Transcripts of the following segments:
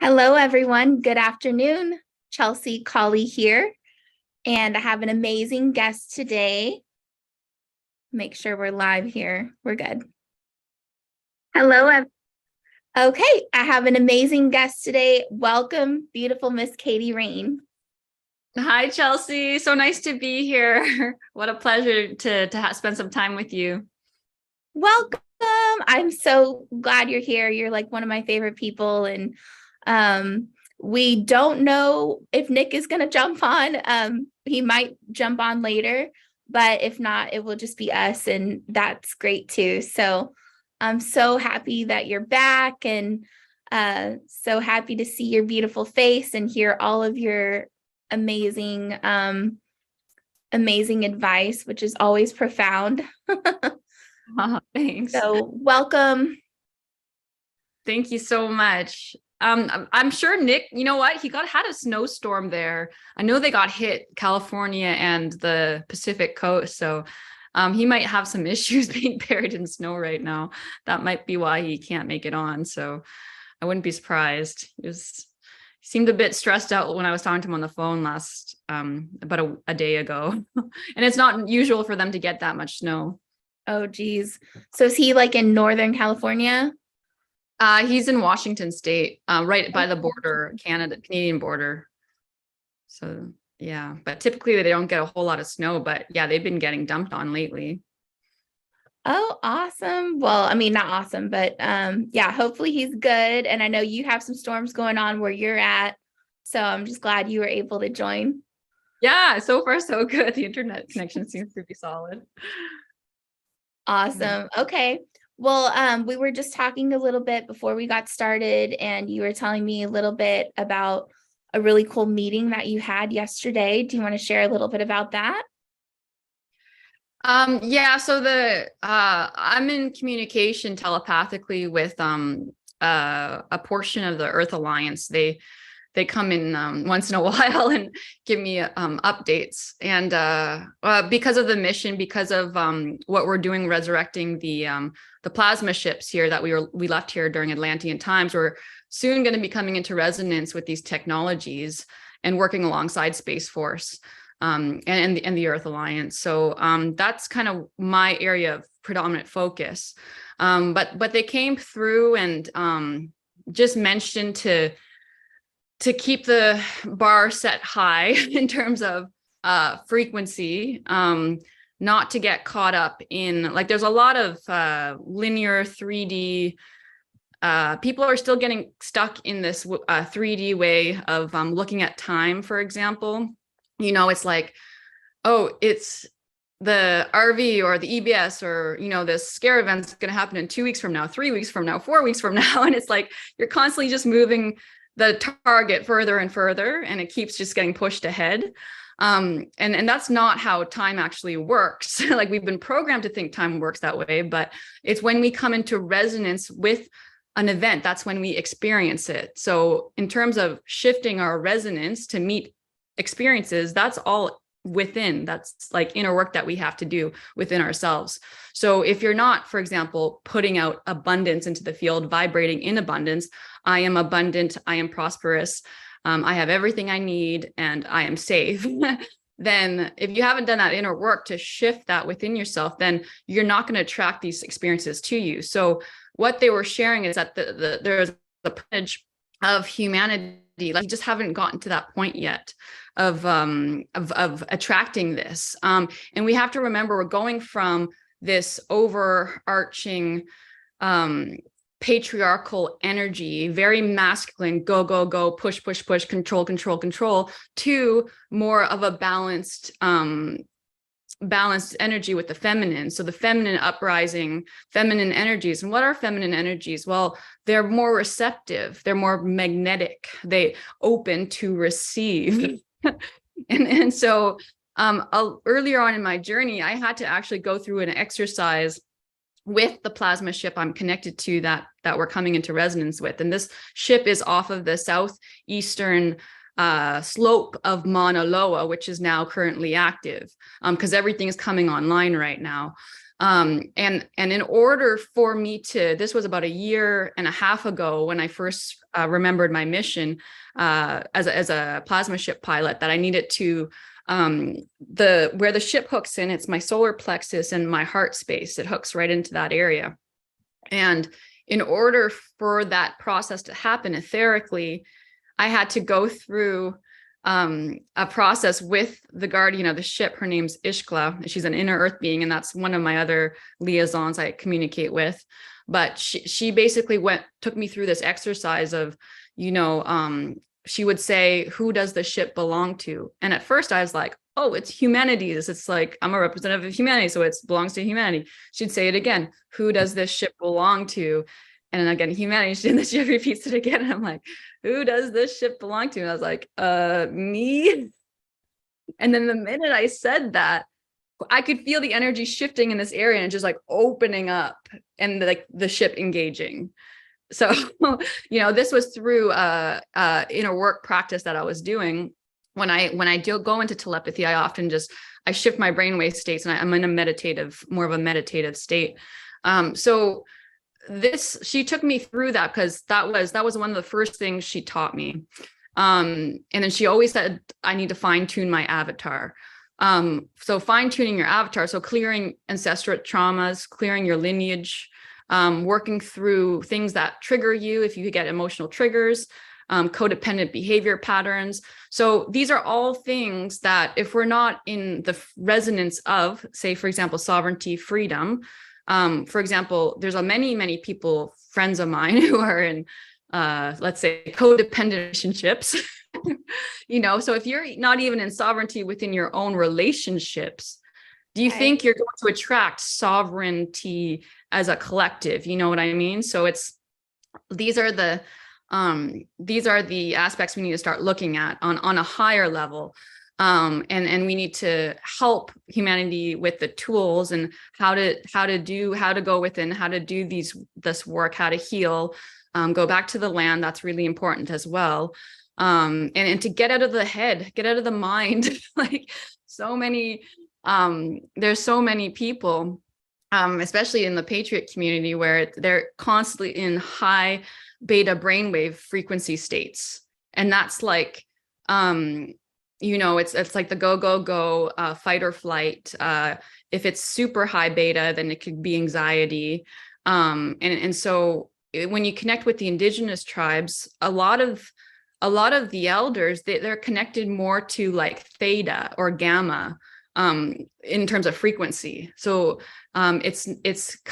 Hello, everyone. Good afternoon. Chelsea Collie here, and I have an amazing guest today. Make sure we're live here. We're good. Hello. Okay, I have an amazing guest today. Welcome, beautiful Miss Katie Raine. Hi, Chelsea. So nice to be here. What a pleasure to spend some time with you. Welcome. I'm so glad you're here. You're like one of my favorite people, and we don't know if Nick is going to jump on. He might jump on later, but if not, it will just be us, and that's great too. So I'm so happy that you're back, and so happy to see your beautiful face and hear all of your amazing amazing advice, which is always profound. Thanks. So welcome. Thank you so much. I'm sure Nick, you know what? He had a snowstorm there. I know they got hit, California and the Pacific coast. So he might have some issues being buried in snow right now. That might be why he can't make it on. So I wouldn't be surprised. He seemed a bit stressed out when I was talking to him on the phone last about a day ago. And it's not usual for them to get that much snow. Oh, geez. So is he like in Northern California? He's in Washington State, right by the border, Canadian border. So yeah, but typically they don't get a whole lot of snow, but yeah, they've been getting dumped on lately. Oh, awesome. Well, I mean, not awesome, but yeah, hopefully he's good. And I know you have some storms going on where you're at. So I'm just glad you were able to join. Yeah, so far so good. The internet connection seems to be solid. Awesome. Okay. Well, we were just talking a little bit before we got started, and you were telling me a little bit about a really cool meeting that you had yesterday. Do you want to share a little bit about that? Yeah, so I'm in communication telepathically with a portion of the Earth Alliance. They come in once in a while and give me updates. And because of the mission, because of what we're doing, resurrecting the plasma ships here that we left here during Atlantean times, we're soon going to be coming into resonance with these technologies and working alongside Space Force and the Earth Alliance. So that's kind of my area of predominant focus. But they came through and just mentioned to keep the bar set high in terms of frequency, not to get caught up in, like, there's a lot of linear 3D. People are still getting stuck in this 3D way of looking at time, for example. It's like, oh, it's the RV or the EBS or, this scare event's going to happen in 2 weeks from now, 3 weeks from now, 4 weeks from now. And it's like, you're constantly just moving the target further and further, and it keeps just getting pushed ahead. And that's not how time actually works. Like, we've been programmed to think time works that way, but it's when we come into resonance with an event, that's when we experience it. So in terms of shifting our resonance to meet experiences, that's all within. That's like inner work that we have to do within ourselves. So if you're not, for example, putting out abundance into the field, vibrating in abundance, I am abundant, I am prosperous, I have everything I need, and I am safe. Then if you haven't done that inner work to shift that within yourself, then you're not going to attract these experiences to you. So what they were sharing is that there's a percentage of humanity, like, you just haven't gotten to that point yet of attracting this. And we have to remember, we're going from this overarching patriarchal energy, very masculine, go, go, go, push, push, push, control, control, control, to more of a balanced energy with the feminine. So the feminine uprising, feminine energies. And what are feminine energies? Well, they're more receptive, they're more magnetic, they open to receive. and so earlier on in my journey, I had to actually go through an exercise with the plasma ship I'm connected to that we're coming into resonance with. And this ship is off of the southeastern slope of Mauna Loa, which is now currently active, because everything is coming online right now. And in order for me to, this was about a year and a half ago when I first remembered my mission as a plasma ship pilot, that I needed to, where the ship hooks in, it's my solar plexus and my heart space. It hooks right into that area. And in order for that process to happen etherically, I had to go through a process with the guardian of the ship. Her name's Ishkla. She's an inner earth being, and that's one of my other liaisons I communicate with. But she basically took me through this exercise of, she would say, who does the ship belong to? And at first I was like, oh, it's humanities. It's like, I'm a representative of humanity, so it belongs to humanity. She'd say it again, who does this ship belong to? And then again, humanity, and then she repeats it again. And I'm like, who does this ship belong to? And I was like, me. And then the minute I said that, I could feel the energy shifting in this area and just like opening up and like the ship engaging. So, this was through inner work practice that I was doing. When I do go into telepathy, I shift my brainwave states, and I'm in more of a meditative state. So she took me through that, because that was one of the first things she taught me. And then she always said, I need to fine tune my avatar. So fine tuning your avatar. So clearing ancestral traumas, clearing your lineage, working through things that trigger you. If you get emotional triggers, codependent behavior patterns. So these are all things that if we're not in the resonance of, say, for example, sovereignty, freedom. For example, there's many people, friends of mine, who are in, let's say, codependent relationships. So if you're not even in sovereignty within your own relationships, do you think you're going to attract sovereignty as a collective? You know what I mean? So these are the aspects we need to start looking at on a higher level. And we need to help humanity with the tools and how to go within, how to do this work, how to heal, go back to the land. That's really important as well. And to get out of the head, get out of the mind. Like there's so many people, especially in the Patriot community, where they're constantly in high beta brainwave frequency states. And that's like, it's like the go, fight or flight. If it's super high beta, then it could be anxiety. And so when you connect with the indigenous tribes, a lot of the elders, they're connected more to like theta or gamma, in terms of frequency. So it's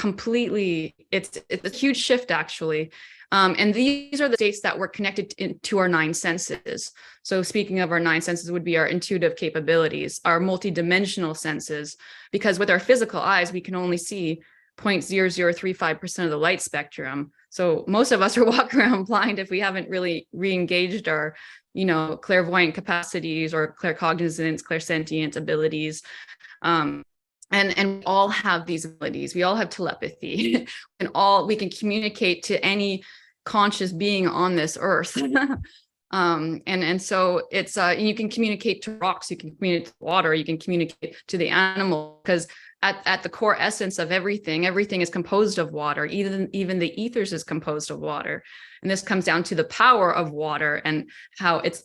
a huge shift, actually. And these are the states that we're connected to our 9 senses. So speaking of our 9 senses would be our intuitive capabilities, our multidimensional senses, because with our physical eyes, we can only see 0.0035% of the light spectrum. So most of us are walking around blind if we haven't really re-engaged our, clairvoyant capacities or claircognizance, clairsentient abilities. And we all have these abilities. We all have telepathy, and we can communicate to any conscious being on this earth. And so it's you can communicate to rocks, you can communicate to water, you can communicate to the animal, because at the core essence of everything is composed of water. Even the ethers is composed of water. And this comes down to the power of water and how it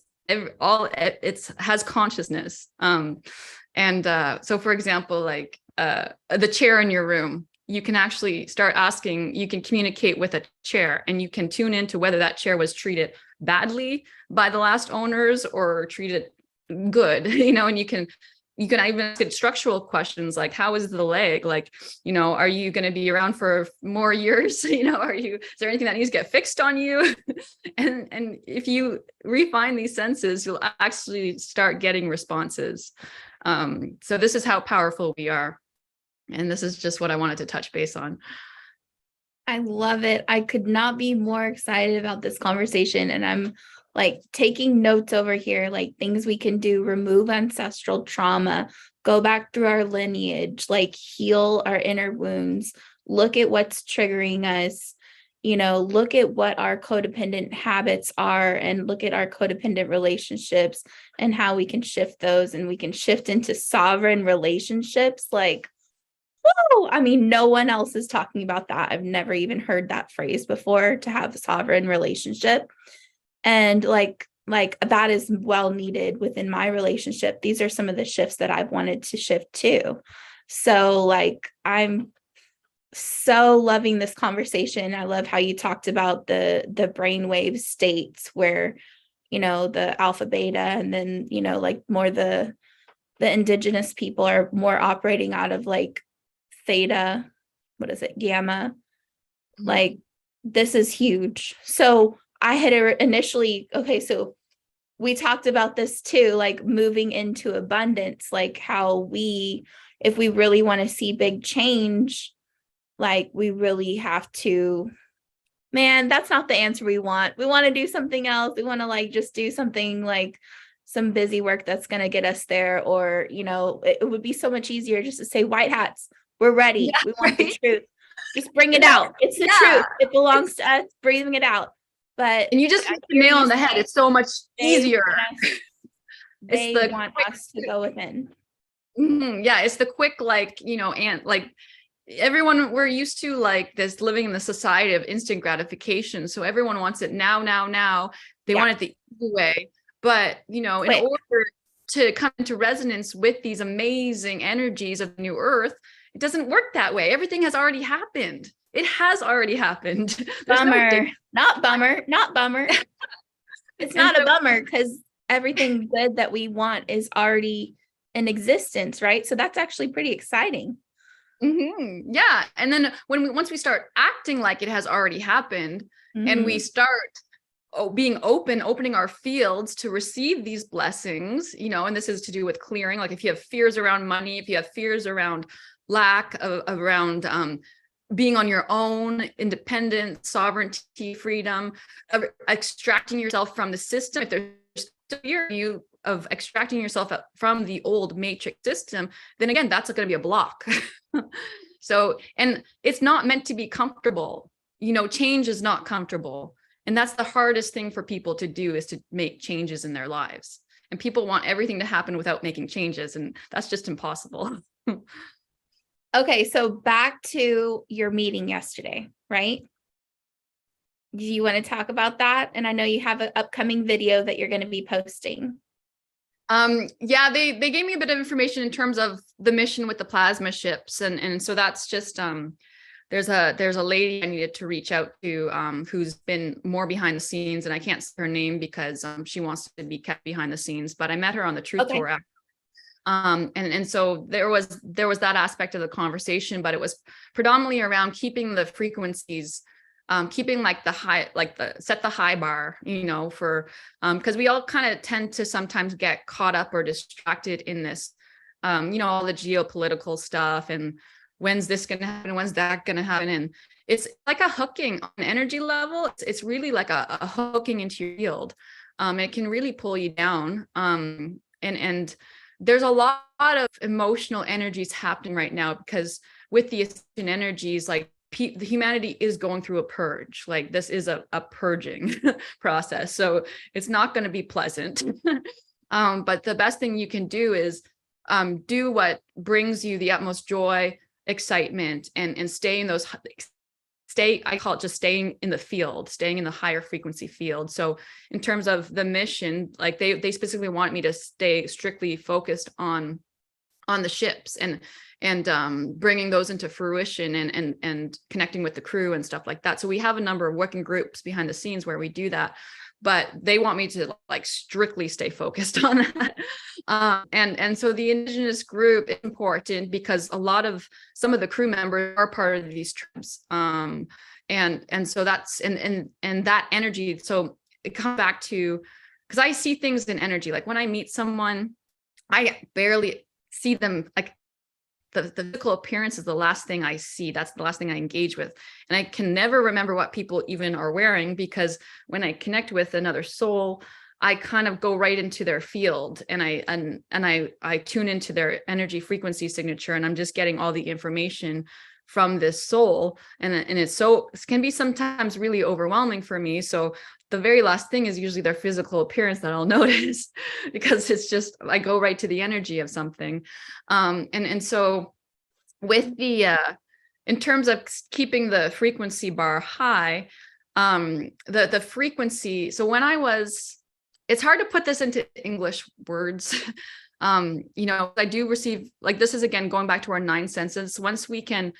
has consciousness. So for example, like the chair in your room, you can actually start asking, you can communicate with a chair, and you can tune into whether that chair was treated badly by the last owners or treated good, and you can even ask it structural questions like, how is the leg? Like, are you going to be around for more years? Is there anything that needs to get fixed on you? and if you refine these senses, you'll actually start getting responses. So this is how powerful we are. And this is just what I wanted to touch base on. I love it. I could not be more excited about this conversation. And I'm like taking notes over here, like things we can do, remove ancestral trauma, go back through our lineage, like heal our inner wounds, look at what's triggering us, look at what our codependent habits are, and look at our codependent relationships and how we can shift those, and we can shift into sovereign relationships. Like, whoa, I mean, no one else is talking about that. I've never even heard that phrase before, to have a sovereign relationship. And like that is well needed within my relationship. These are some of the shifts that I've wanted to shift too. So like I'm so loving this conversation. I love how you talked about the brainwave states where, you know, the alpha beta, and then, you know, like more the indigenous people are more operating out of like theta, what is it, gamma. Like this is huge. So I had initially, okay, so we talked about this too, like moving into abundance, like how we, if we really want to see big change, like we really have to, man, that's not the answer we want. We want to do something else. We want to like just do something like some busy work that's going to get us there. Or, you know, it would be so much easier just to say, white hats, we're ready. Yeah, we want right? the truth. Just bring it out. It's the truth. It belongs to us, breathing it out. But And you just hit the nail on the head. It's so much easier. They want us to go within. Yeah, it's the quick, like, you know, and like everyone, we're used to like this living in the society of instant gratification. So everyone wants it now, now, now. They want it the easy way. But, you know, in order to come into resonance with these amazing energies of New Earth, it doesn't work that way. Everything has already happened. It has already happened. Bummer. Not bummer. Not bummer. It's not a bummer because everything good that we want is already in existence, right? So that's actually pretty exciting. Yeah. And then once we start acting like it has already happened, and we start being opening our fields to receive these blessings, you know, and this is to do with clearing. Like if you have fears around money, if you have fears around lack of, around being on your own, independent, sovereignty, freedom, of extracting yourself from the system, if there's fear you of extracting yourself from the old matrix system, then again, that's going to be a block. So, and it's not meant to be comfortable. You know, change is not comfortable. And that's the hardest thing for people to do, is to make changes in their lives. And people want everything to happen without making changes. And that's just impossible. Okay. So back to your meeting yesterday, right? Do you want to talk about that? And I know you have an upcoming video that you're going to be posting. Yeah, they gave me a bit of information in terms of the mission with the plasma ships. And so that's just, there's a lady I needed to reach out to, who's been more behind the scenes, and I can't say her name because she wants to be kept behind the scenes, but I met her on the Truth Tour. And so there was that aspect of the conversation, but it was predominantly around keeping the frequencies, keeping like the high, like set the high bar, you know, for, because we all kind of tend to sometimes get caught up or distracted in this, you know, all the geopolitical stuff, and when's this going to happen? When's that going to happen? And it's like a hooking on an energy level. It's really like a hooking into your field. It can really pull you down. And there's a lot of emotional energies happening right now, because with the ascension energies, like the humanity is going through a purge. Like this is a purging process. So it's not going to be pleasant. But the best thing you can do is do what brings you the utmost joy, excitement, and stay in those, I call it just staying in the field, staying in the higher frequency field. So in terms of the mission, like they specifically want me to stay strictly focused on the ships and bringing those into fruition and connecting with the crew and stuff like that. So we have a number of working groups behind the scenes where we do that, but they want me to like strictly stay focused on that. And so the Indigenous group is important because some of the crew members are part of these tribes. And so that's, and that energy. So it comes back to, because I see things in energy. Like when I meet someone, I barely see them. Like the physical appearance is the last thing I see. That's the last thing I engage with. And I can never remember what people even are wearing, because when I connect with another soul, I kind of go right into their field, and I tune into their energy frequency signature, and I'm just getting all the information from this soul. And it can be sometimes really overwhelming for me. So the very last thing is usually their physical appearance that I'll notice, because it's just, I go right to the energy of something. And so with the in terms of keeping the frequency bar high, the frequency. So when I was, it's hard to put this into English words. I do receive, like, this is again going back to our 9 senses. Once we can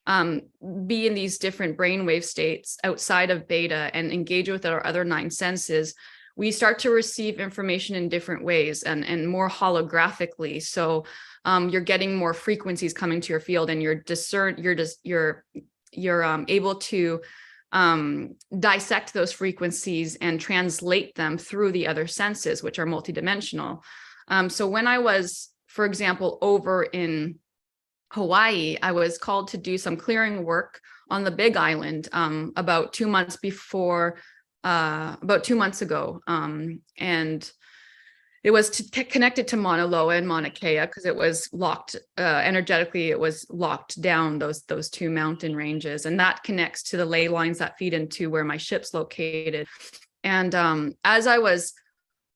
be in these different brainwave states outside of beta and engage with our other 9 senses, we start to receive information in different ways and more holographically. So you're getting more frequencies coming to your field, and you're able to dissect those frequencies and translate them through the other senses, which are multidimensional. So when I was, for example, over in Hawaii, I was called to do some clearing work on the Big Island about 2 months before, about 2 months ago. And it was connected to Mauna Loa and Mauna Kea, because it was locked energetically. It was locked down, those 2 mountain ranges, and that connects to the ley lines that feed into where my ship's located. And as I was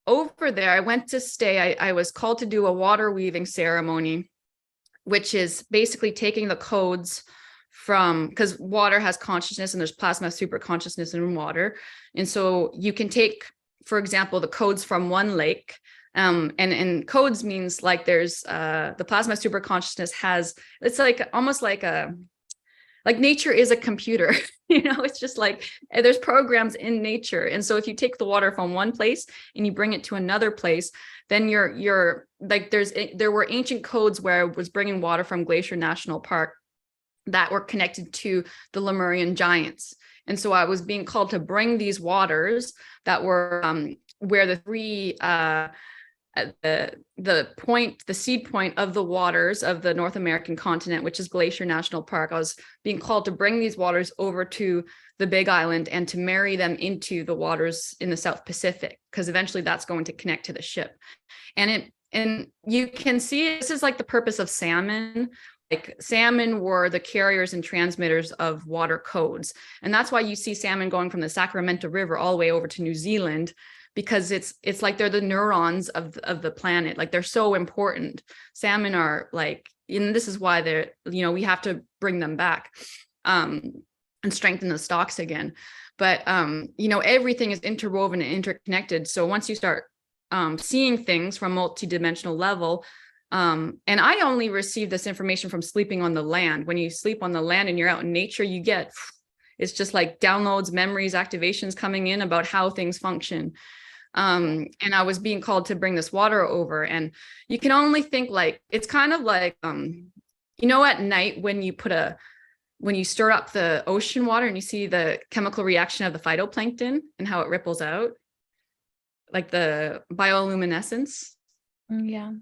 over there, I went to stay. I was called to do a water weaving ceremony, which is basically taking the codes from, because water has consciousness and there's plasma super consciousness in water. And so you can take, for example, the codes from one lake. And codes means like there's the plasma super consciousness has, it's like almost like nature is a computer. It's just like there's programs in nature. And so if you take the water from one place and you bring it to another place, then you're like, there were ancient codes where I was bringing water from Glacier National Park that were connected to the Lemurian giants. And so I was being called to bring these waters that were where the 3 the seed point of the waters of the North American continent, which is Glacier National Park. I was being called to bring these waters over to the Big Island and to marry them into the waters in the South Pacific, because eventually that's going to connect to the ship. And you can see this is like the purpose of salmon. Like salmon were the carriers and transmitters of water codes. And that's why you see salmon going from the Sacramento River all the way over to New Zealand, because it's like they're the neurons of the planet. Like they're so important. Salmon are like, and this is why they're, we have to bring them back and strengthen the stocks again. But, everything is interwoven and interconnected. So once you start seeing things from multidimensional level, and I only received this information from sleeping on the land. When you sleep on the land and you're out in nature, you get, it's just like downloads, memories, activations coming in about how things function. And I was being called to bring this water over, and you can only think like, it's kind of like, at night when you stir up the ocean water and you see the chemical reaction of the phytoplankton and how it ripples out, like the bioluminescence. Yeah.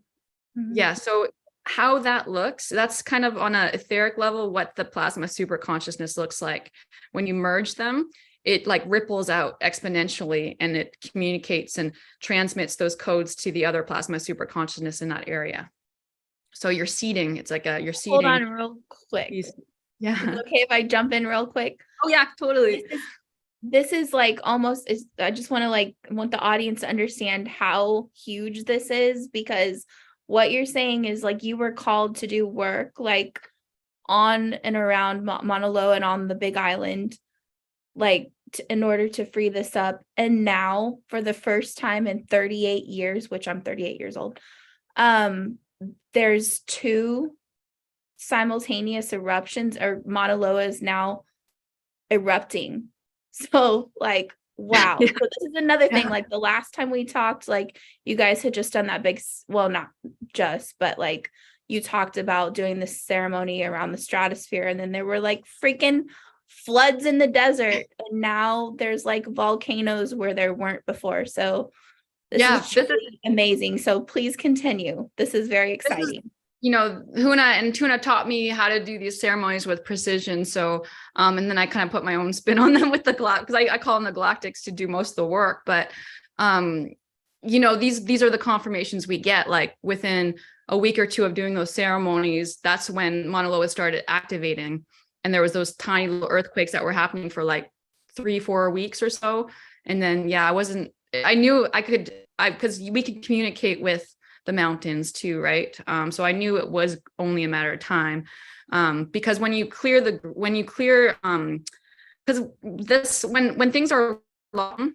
Mm-hmm. Yeah. So how that looks, that's kind of on an etheric level, what the plasma super consciousness looks like. When you merge them, it like ripples out exponentially, and it communicates and transmits those codes to the other plasma super consciousness in that area. So you're seeding, it's like you're seeding. Hold on real quick. Yeah. Is it okay if I jump in real quick? Oh yeah, totally. This is like almost, I just want the audience to understand how huge this is, because what you're saying is like you were called to do work like on and around Mauna Loa and on the Big Island, like in order to free this up. And now for the first time in 38 years, which I'm 38 years old, there's 2 simultaneous eruptions, or Mauna Loa is now erupting. So like, wow. Yeah. So this is another thing. Like the last time we talked, like you guys had just done that big, well, not just, but like you talked about doing this ceremony around the stratosphere, and then there were like freaking floods in the desert, and now there's like volcanoes where there weren't before. So this is truly amazing. So please continue. This is very exciting. Tuna taught me how to do these ceremonies with precision. So, and then I kind of put my own spin on them with the because I call them the galactics to do most of the work. But, these are the confirmations we get, like within a week or 2 of doing those ceremonies. That's when Mauna Loa started activating. And there was those tiny little earthquakes that were happening for like 3-4 weeks or so. And then, I knew I could, because we could communicate with the mountains too, right? So I knew it was only a matter of time. Because when you clear because this when things are long,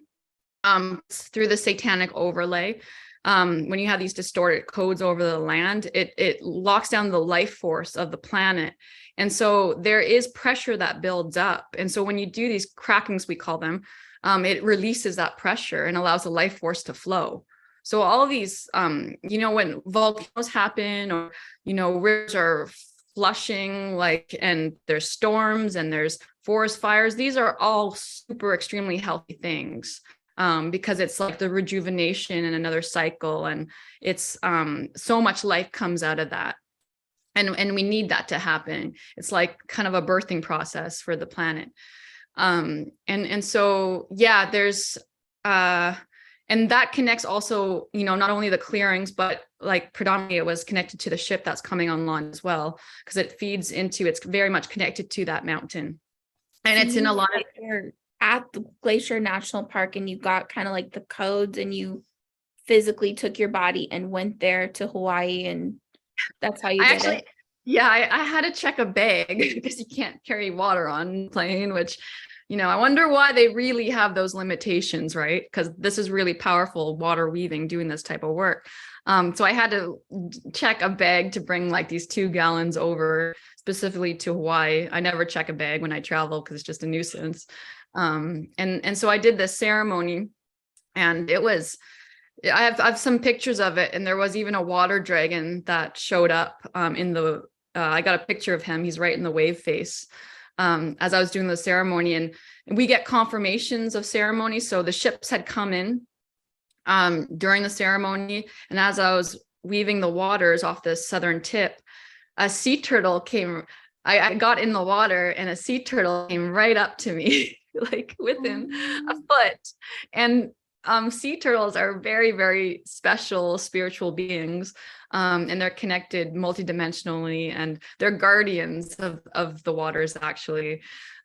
through the satanic overlay, when you have these distorted codes over the land, it locks down the life force of the planet. And so there is pressure that builds up. And so when you do these crackings, we call them, it releases that pressure and allows the life force to flow. So all of these, when volcanoes happen, or, rivers are flushing, and there's storms and there's forest fires, these are all super extremely healthy things. Because it's like the rejuvenation and another cycle, and it's so much life comes out of that, and we need that to happen. It's like kind of a birthing process for the planet, and so there's and that connects also, not only the clearings, but like predominantly it was connected to the ship that's coming online as well, because it's very much connected to that mountain, and it's in a lot of at the Glacier National Park, and you got kind of like the codes, and you physically took your body and went there to Hawaii, and that's how you did it. Yeah, I had to check a bag because you can't carry water on plane, which, I wonder why they really have those limitations, right? Because this is really powerful water weaving, doing this type of work. So I had to check a bag to bring like these 2 gallons over specifically to Hawaii. I never check a bag when I travel because it's just a nuisance. And so I did this ceremony, and I have some pictures of it, and there was even a water dragon that showed up I got a picture of him. He's right in the wave face as I was doing the ceremony, and we get confirmations of ceremony. So the ships had come in during the ceremony, and as I was weaving the waters off the southern tip, a sea turtle came. I got in the water, and a sea turtle came right up to me. Like within a foot. And sea turtles are very, very special spiritual beings, and they're connected multidimensionally, and they're guardians of the waters, actually.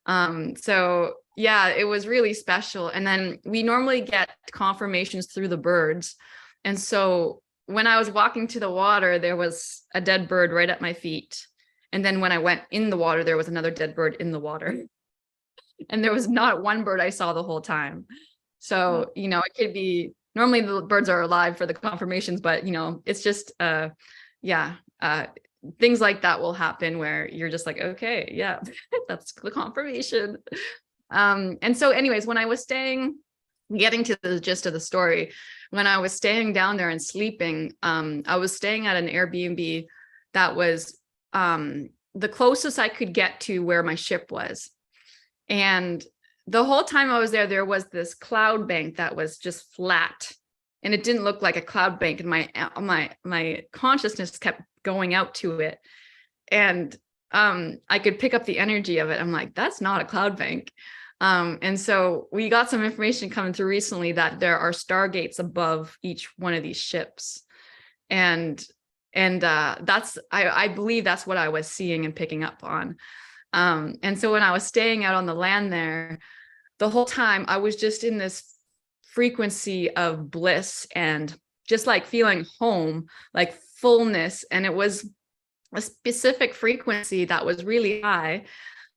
So it was really special. And then we normally get confirmations through the birds, and so when I was walking to the water, there was a dead bird right at my feet, and then when I went in the water, there was another dead bird in the water. And there was not one bird I saw the whole time. So, it could be, normally the birds are alive for the confirmations, but, it's just, things like that will happen where you're just like, okay, yeah, that's the confirmation. And so anyways, when I was getting to the gist of the story, when I was staying down there and sleeping, I was staying at an Airbnb that was the closest I could get to where my ship was. And the whole time I was there, there was this cloud bank that was just flat, and it didn't look like a cloud bank. And my consciousness kept going out to it, and I could pick up the energy of it. I'm like, that's not a cloud bank. And so we got some information coming through recently that there are stargates above each one of these ships, and I believe that's what I was seeing and picking up on. And so when I was staying out on the land there, the whole time I was just in this frequency of bliss and just like feeling home, like fullness. And it was a specific frequency that was really high,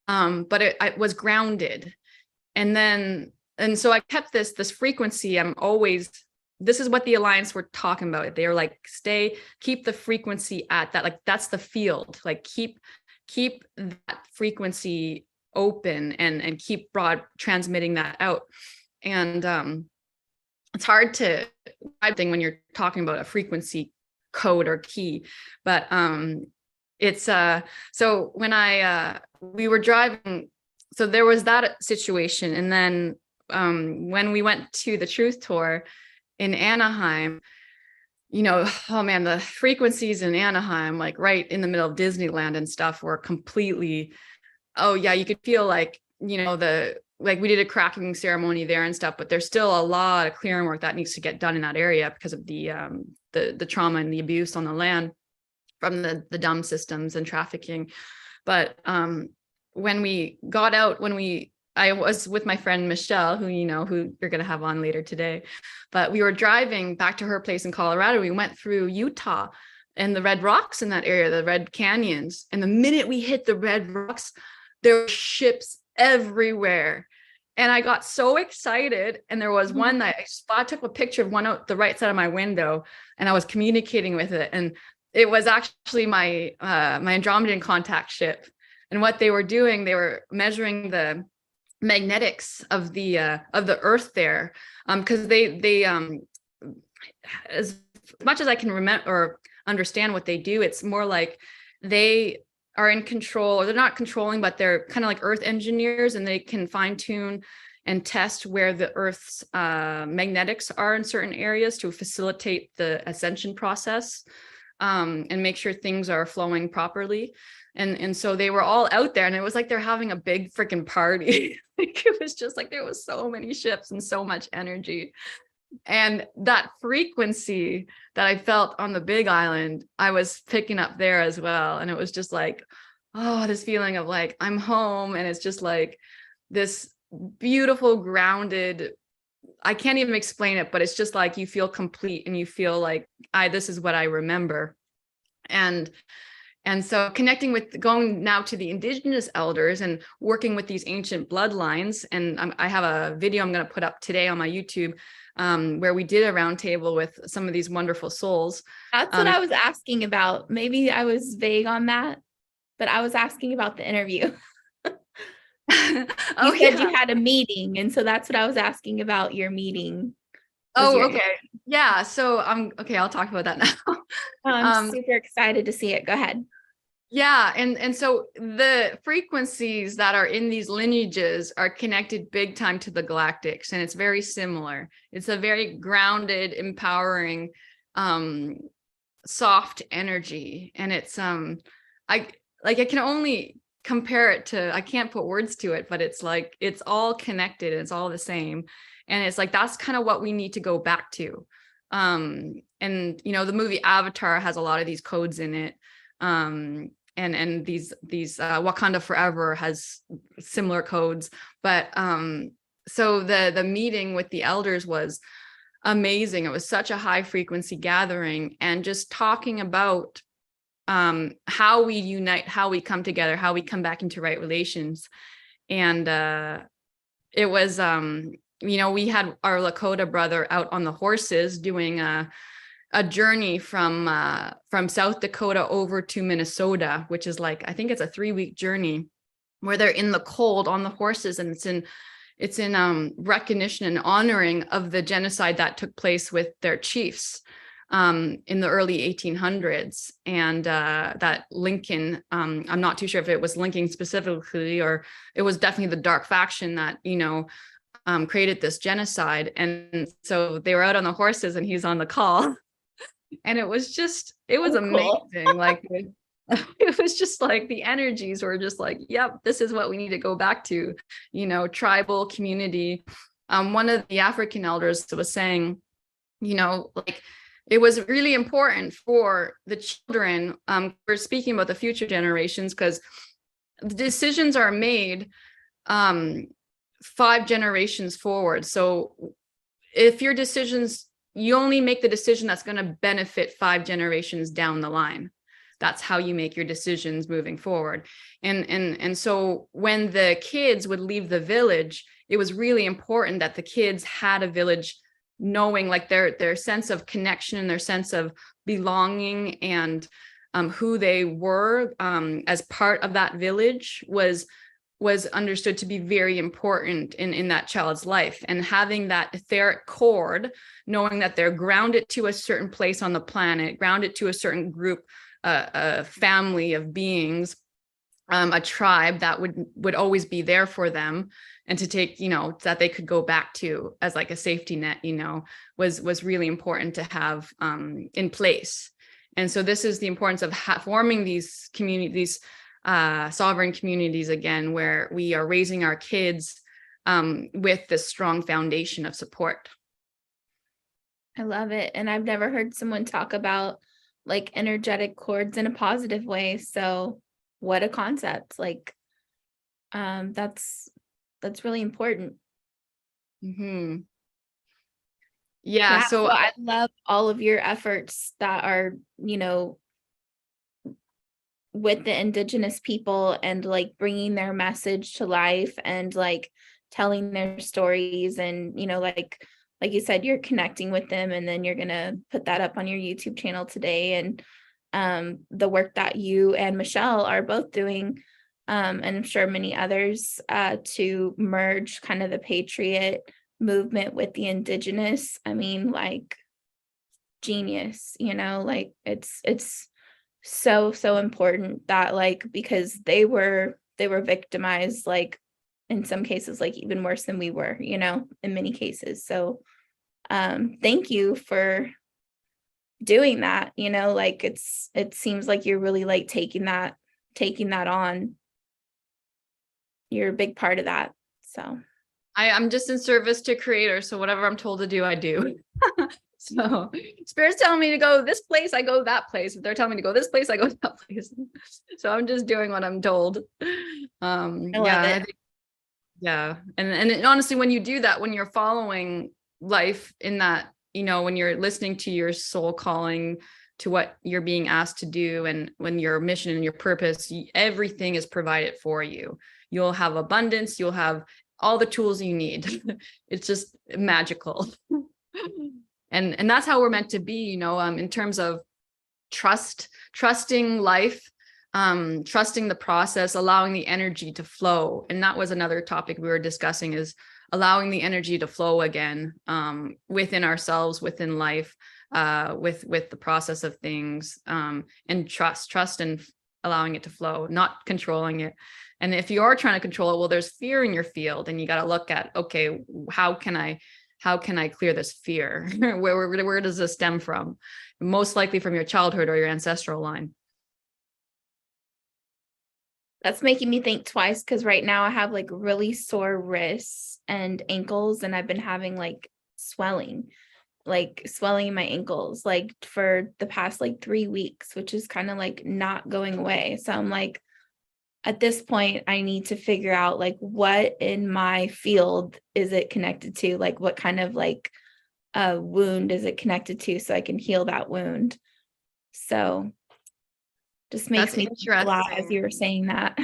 but it was grounded. And so I kept this frequency. This is what the Alliance were talking about. They were like, keep the frequency at that. Like, that's the field, like keep that frequency open and keep transmitting that out. And it's hard to when you're talking about a frequency code or key, but it's so when we were driving, so there was that situation. And then when we went to the truth tour in Anaheim, oh man, the frequencies in Anaheim, like right in the middle of Disneyland and stuff, were completely, you could feel like, we did a cracking ceremony there and stuff, but there's still a lot of clearing work that needs to get done in that area because of the trauma and the abuse on the land from the dumb systems and trafficking. But when we got out, I was with my friend Michelle, who you're going to have on later today, but we were driving back to her place in Colorado. We went through Utah, and the red rocks in that area, the red canyons. And the minute we hit the red rocks, there were ships everywhere. And I got so excited. And there was one that I took a picture of one out the right side of my window, and I was communicating with it. And it was actually my my Andromedan contact ship. And what they were doing, they were measuring the magnetics of the earth there, because they as much as I can remember or understand what they do, it's more like they are in control, or they're not controlling, but they're kind of like earth engineers, and they can fine tune and test where the earth's magnetics are in certain areas to facilitate the ascension process, and make sure things are flowing properly. And so they were all out there, and it was like they're having a big freaking party. Like, it was just like there was so many ships and so much energy. And that frequency that I felt on the Big Island, I was picking up there as well. And it was just like, oh, this feeling of like, I'm home. And it's just like this beautiful, grounded, I can't even explain it, but it's just like you feel complete, and you feel like, this is what I remember. And so connecting with, going now to the Indigenous elders and working with these ancient bloodlines. And I have a video I'm going to put up today on my YouTube, where we did a roundtable with some of these wonderful souls. That's what I was asking about. Maybe I was vague on that, but I was asking about the interview. You said you had a meeting, and so that's what I was asking about, your meeting. Okay. Yeah. So okay, I'll talk about that now. I'm super excited to see it. Go ahead. Yeah. And so the frequencies that are in these lineages are connected big time to the galactics, and it's very similar. It's a very grounded, empowering, soft energy. And it's I can only compare it to, I can't put words to it, but it's like it's all connected, it's all the same. And it's like that's kind of what we need to go back to. And the movie Avatar has a lot of these codes in it. And these Wakanda Forever has similar codes. But so the meeting with the elders was amazing. It was such a high frequency gathering, and just talking about how we unite, how we come together, how we come back into right relations. And it was we had our Lakota brother out on the horses doing a journey from South Dakota over to Minnesota, which is like, I think it's a 3-week journey where they're in the cold on the horses, and it's in recognition and honoring of the genocide that took place with their chiefs in the early 1800s. And that Lincoln, I'm not too sure if it was Lincoln specifically, or it was definitely the dark faction that, created this genocide. And so they were out on the horses, and he's on the call. And it was amazing. Cool. Like, it was just like the energies were just like, yep, this is what we need to go back to, tribal community. One of the African elders was saying, like, it was really important for the children. We're speaking about the future generations, because the decisions are made 5 generations forward. So if your decisions, you only make the decision that's going to benefit 5 generations down the line. That's how you make your decisions moving forward. And so when the kids would leave the village, it was really important that the kids had a village, knowing like their sense of connection and their sense of belonging, and who they were as part of that village was understood to be very important in that child's life. And having that etheric cord, knowing that they're grounded to a certain place on the planet, grounded to a certain group, a family of beings, a tribe that would always be there for them, and to take, that they could go back to as like a safety net, was really important to have in place. And so this is the importance of forming these communities, sovereign communities again, where we are raising our kids with this strong foundation of support. I love it. And I've never heard someone talk about like energetic cords in a positive way. So what a concept. Like that's really important. Mm-hmm. Yeah, so I love all of your efforts that are, with the Indigenous people and like bringing their message to life and like telling their stories. And, you know, like you said, you're connecting with them, and then you're going to put that up on your YouTube channel today. And the work that you and Michelle are both doing, and I'm sure many others, to merge kind of the Patriot movement with the Indigenous. I mean, like, genius, you know, like it's so important that, like, because they were victimized, like in some cases, like even worse than we were, you know, in many cases. So thank you for doing that, you know, like it seems like you're really like taking that on. You're a big part of that. So I'm just in service to creator. So whatever I'm told to do, I do. So spirit's telling me to go this place, I go that place. If they're telling me to go this place, I go that place. So I'm just doing what I'm told. I love it. Yeah. And honestly, when you do that, when you're following life in that, you know, when you're listening to your soul calling, to what you're being asked to do, and when your mission and your purpose, everything is provided for you. You'll have abundance, you'll have all the tools you need. It's just magical. And that's how we're meant to be, you know, in terms of trusting life, trusting the process, allowing the energy to flow. And that was another topic we were discussing, is allowing the energy to flow again, within ourselves, within life, with the process of things, and trust and allowing it to flow, not controlling it. And if you are trying to control it, well, there's fear in your field, and you got to look at, okay, how can I clear this fear? where does this stem from? Most likely from your childhood or your ancestral line. That's making me think twice, because right now I have like really sore wrists and ankles, and I've been having like swelling in my ankles like for the past like 3 weeks, which is kind of like not going away. So I'm like, at this point, I need to figure out like what in my field is it connected to, like what kind of like a wound is it connected to, so I can heal that wound. So just makes me glad as you were saying that.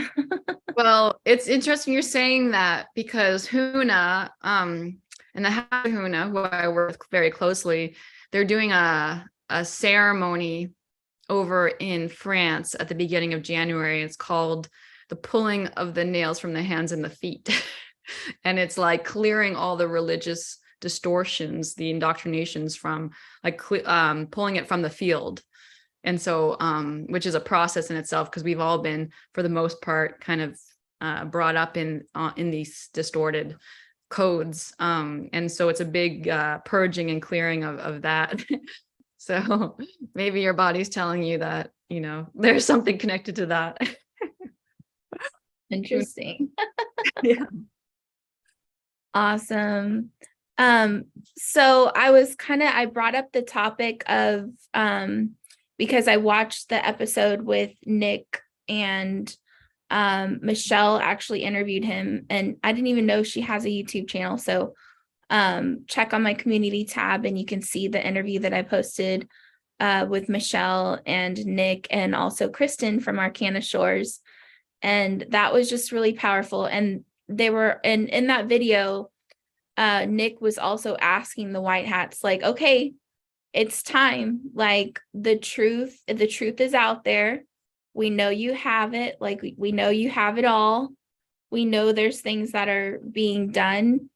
Well, it's interesting you're saying that, because Huna, and the Huna, who I work with very closely, they're doing a ceremony over in France at the beginning of January. It's called the pulling of the nails from the hands and the feet. And it's like clearing all the religious distortions, the indoctrinations from like pulling it from the field. And so, which is a process in itself, because we've all been, for the most part, kind of brought up in these distorted codes. And so it's a big purging and clearing of that. So maybe your body's telling you that, you know, there's something connected to that. Interesting. Yeah. Awesome. So I brought up the topic of, because I watched the episode with Nick, and Michelle actually interviewed him, and I didn't even know she has a YouTube channel. So check on my community tab and you can see the interview that I posted with Michelle and Nick, and also Kristen from Arcana Shores. And that was just really powerful. And they were in that video, Nick was also asking the white hats, like, okay, it's time, like the truth is out there. We know you have it, like we know you have it all. We know there's things that are being done,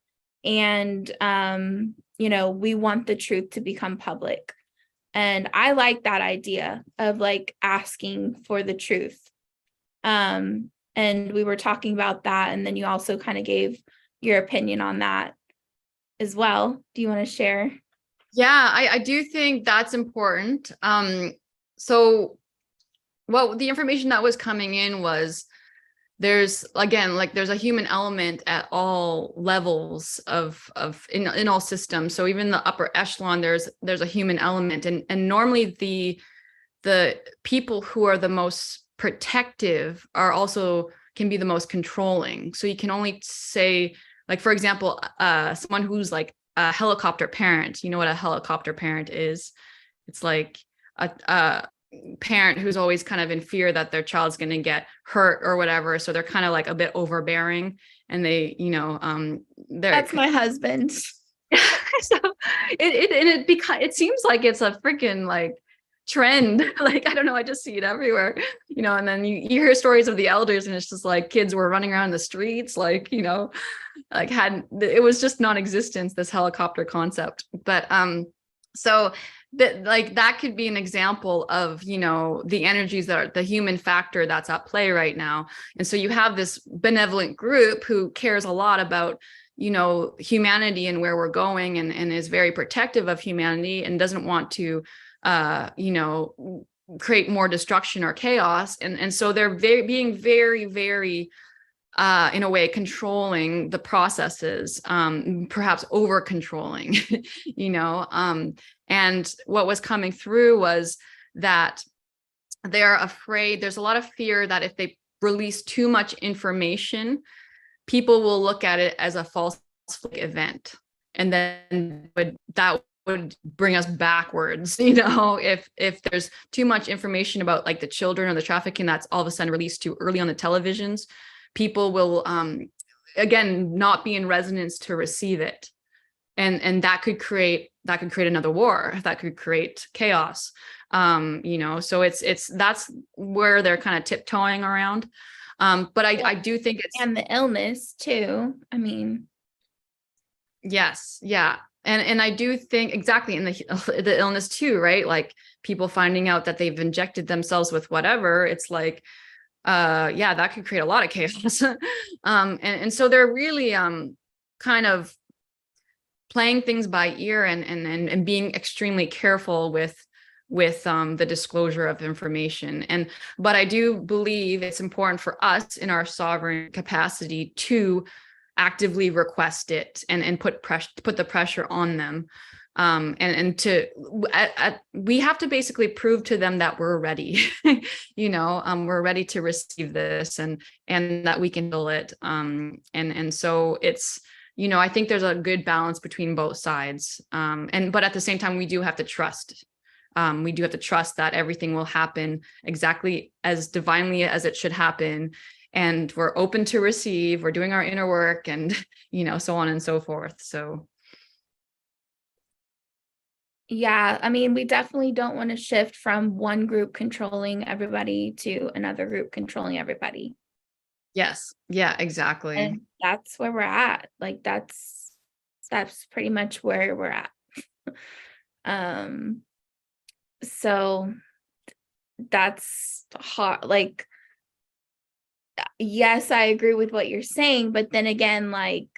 and you know, we want the truth to become public. And I like that idea of like asking for the truth. And we were talking about that, and then you also kind of gave your opinion on that as well. Do you want to share? Yeah, I do think that's important. So what the information that was coming in was, there's a human element at all levels of in all systems. So even the upper echelon, there's a human element, and normally the people who are the most protective are also can be the most controlling. So you can only say, like, for example, someone who's like a helicopter parent. You know what a helicopter parent is? It's like parent who's always kind of in fear that their child's going to get hurt or whatever. So they're kind of like a bit overbearing, and they, That's my husband. so it seems like it's a freaking like trend. Like, I don't know, I just see it everywhere, and then you hear stories of the elders, and it's just like kids were running around the streets, like, like it was just non-existent, this helicopter concept. But so that, like, that could be an example of, the energies that are the human factor that's at play right now. And so you have this benevolent group who cares a lot about, humanity and where we're going, and is very protective of humanity and doesn't want to create more destruction or chaos. And so they're being very, very in a way controlling the processes, perhaps over controlling, and what was coming through was that they're afraid. There's a lot of fear that if they release too much information, people will look at it as a false event, and then that would bring us backwards. If there's too much information about like the children or the trafficking that's all of a sudden released too early on the televisions, people will again not be in resonance to receive it, and that could create another war, that could create chaos. So that's where they're kind of tiptoeing around. But I do think it's, and the illness too. I mean, yes, yeah. And I do think exactly in the illness too, right? Like people finding out that they've injected themselves with whatever, it's like, that could create a lot of chaos. And so they're really kind of playing things by ear, and being extremely careful with the disclosure of information. But I do believe it's important for us in our sovereign capacity to actively request it, and put the pressure on them. We have to basically prove to them that we're ready, we're ready to receive this, and that we can handle it. And so it's, I think there's a good balance between both sides. But at the same time, we do have to trust. We do have to trust that everything will happen exactly as divinely as it should happen. And we're open to receive, we're doing our inner work, and, so on and so forth. So. Yeah, I mean, we definitely don't want to shift from one group controlling everybody to another group controlling everybody. Yes. Yeah, exactly. And that's where we're at. Like that's pretty much where we're at. So that's hard. Like, yes, I agree with what you're saying, but then again, like,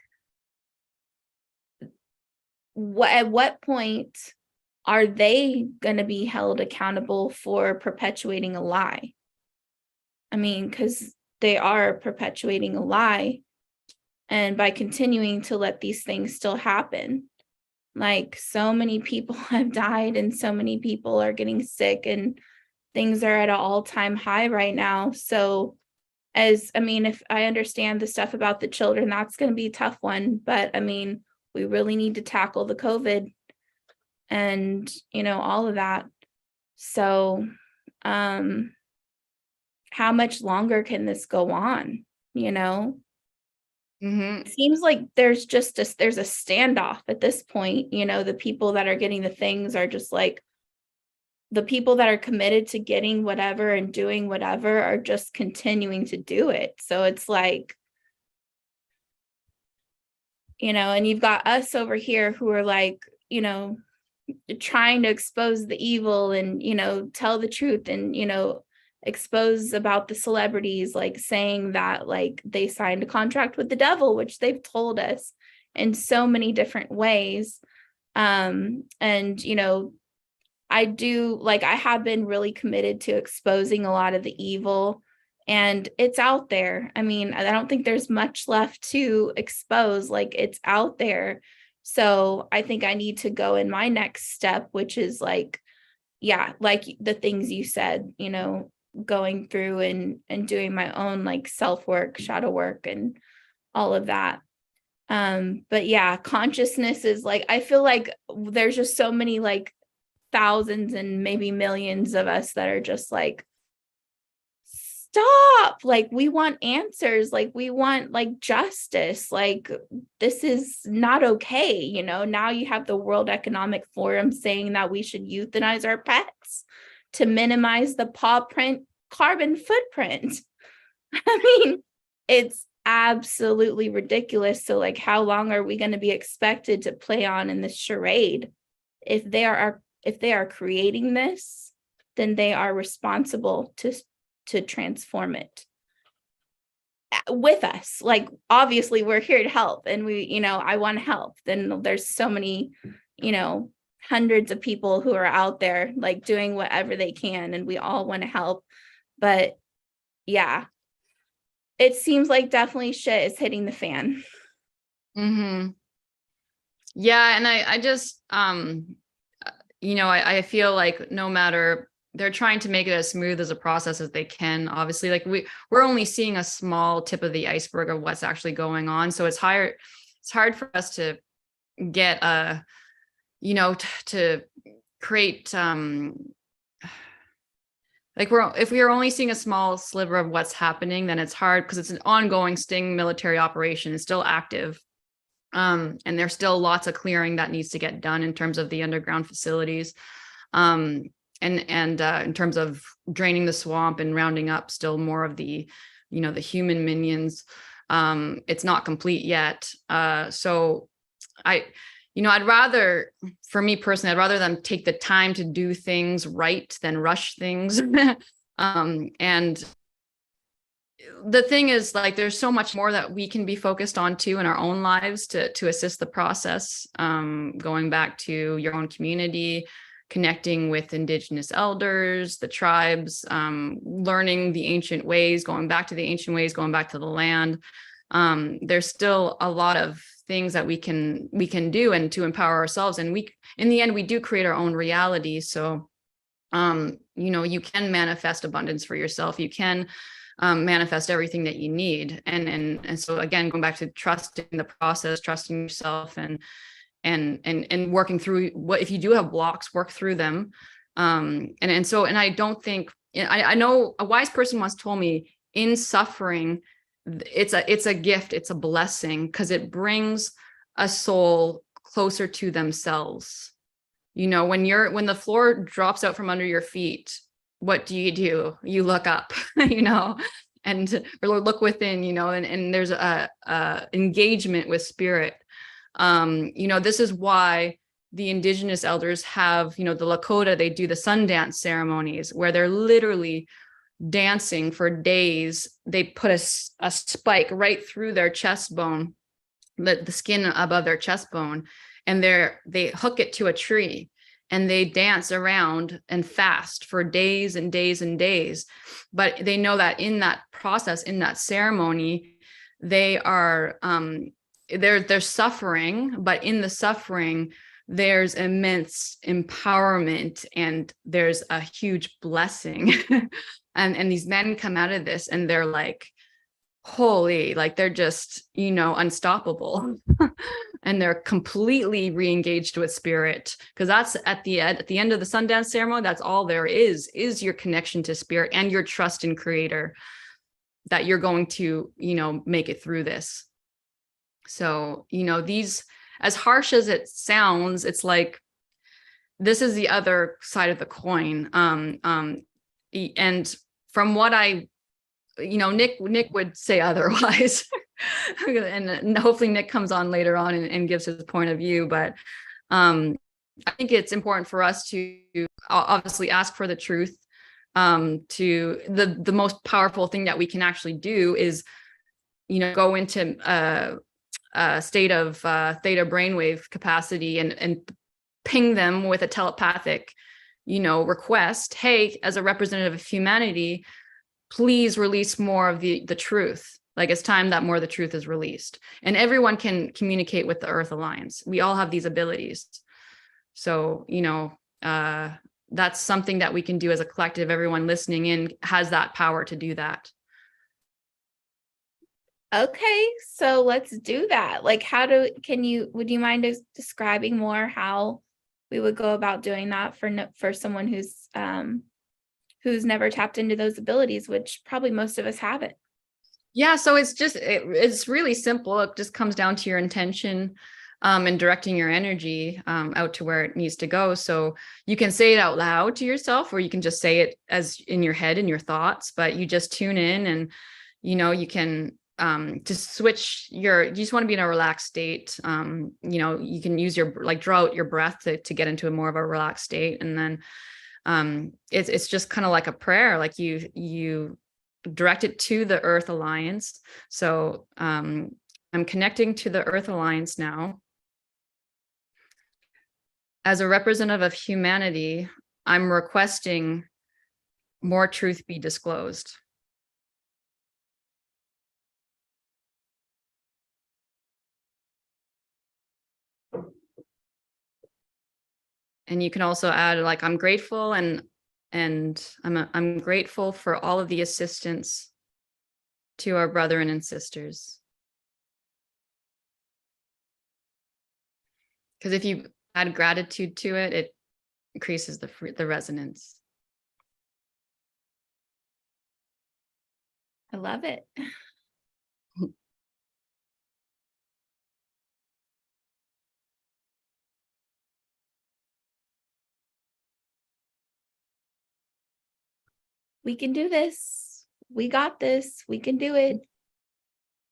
at what point are they going to be held accountable for perpetuating a lie? I mean, because they are perpetuating a lie, and by continuing to let these things still happen, like so many people have died, and so many people are getting sick, and things are at an all-time high right now. So if I understand the stuff about the children, that's going to be a tough one. But I mean, we really need to tackle the COVID and, all of that. So, how much longer can this go on? Mm-hmm. It seems like there's there's a standoff at this point. The people that are getting the things are just like, the people that are committed to getting whatever and doing whatever are just continuing to do it. So it's like, and you've got us over here who are like, trying to expose the evil and, tell the truth and, expose about the celebrities, like saying that like they signed a contract with the devil, which they've told us in so many different ways. I have been really committed to exposing a lot of the evil, and it's out there. I mean, I don't think there's much left to expose. Like, it's out there. So I think I need to go in my next step, which is like, yeah, like the things you said, going through and doing my own like self-work, shadow work, and all of that. But yeah, consciousness is like, I feel like there's just so many like thousands and maybe millions of us that are just like, stop, like we want answers, like we want like justice, like this is not okay. You know, now you have the World Economic Forum saying that we should euthanize our pets to minimize the paw print carbon footprint. I mean, it's absolutely ridiculous. So like, how long are we going to be expected to play on in this charade? If they are creating this, then they are responsible to transform it with us. Like, obviously we're here to help, and we, you know, I want to help. Then there's so many, you know, hundreds of people who are out there like doing whatever they can, and we all want to help. But yeah, it seems like definitely shit is hitting the fan. Mm-hmm. Yeah. And I just, you know, I feel like no matter, they're trying to make it as smooth as a process as they can. Obviously, like we're only seeing a small tip of the iceberg of what's actually going on. So it's hard for us to get you know, to create like if we are only seeing a small sliver of what's happening, then it's hard because it's an ongoing sting military operation. It's still active. And there's still lots of clearing that needs to get done in terms of the underground facilities. And in terms of draining the swamp and rounding up still more of the, you know, the human minions. It's not complete yet. So I'd rather, for me personally, I'd rather them take the time to do things right than rush things. And the thing is, like, there's so much more that we can be focused on too in our own lives to assist the process. Going back to your own community, connecting with Indigenous elders, the tribes, learning the ancient ways, going back to the ancient ways, going back to the land. There's still a lot of things that we can do and to empower ourselves. And we, in the end, we do create our own reality. So, you know, you can manifest abundance for yourself. You can manifest everything that you need. And so again, going back to trusting the process, trusting yourself, and working through what, if you do have blocks, work through them. And I don't think, I know a wise person once told me, in suffering, it's a gift, it's a blessing, because it brings a soul closer to themselves. You know, when the floor drops out from under your feet, what do? You look up, you know, and or look within, you know, and there's a engagement with spirit. You know, this is why the Indigenous elders have, you know, the Lakota, they do the Sundance ceremonies where they're literally dancing for days. They put a spike right through their chest bone, the skin above their chest bone, and they hook it to a tree, and they dance around and fast for days and days and days. But they know that in that process, in that ceremony, they are they're suffering, but in the suffering there's immense empowerment and there's a huge blessing. And these men come out of this and they're like, holy, like they're just, you know, unstoppable. And they're completely re-engaged with spirit, because that's at the end of the Sundance ceremony, that's all there is your connection to spirit and your trust in creator, that you're going to, you know, make it through this. So, you know, these, as harsh as it sounds, it's like, this is the other side of the coin. And from what I, you know, Nick would say otherwise. And hopefully Nick comes on later on and gives his point of view. But I think it's important for us to obviously ask for the truth. To the most powerful thing that we can actually do is, you know, go into a state of theta brainwave capacity and ping them with a telepathic, you know, request. Hey, as a representative of humanity, please release more of the truth. Like, it's time that more of the truth is released. And everyone can communicate with the Earth Alliance. We all have these abilities. So, you know, that's something that we can do as a collective. Everyone listening in has that power to do that. Okay, so let's do that. Like, would you mind describing more how we would go about doing that for someone who's never tapped into those abilities, which probably most of us haven't. Yeah, so it's really simple. It just comes down to your intention, and directing your energy out to where it needs to go. So you can say it out loud to yourself, or you can just say it as in your head, in your thoughts, but you just tune in, and you can just switch you just want to be in a relaxed state. You can use draw out your breath to get into a more of a relaxed state. And then it's just kind of like a prayer, like you direct it to the Earth Alliance. So I'm connecting to the Earth Alliance now. As a representative of humanity, I'm requesting more truth be disclosed. And you can also add, like, I'm grateful, and I'm grateful for all of the assistance to our brethren and sisters. Because if you add gratitude to it, it increases the resonance. I love it. We can do this. We got this. We can do it.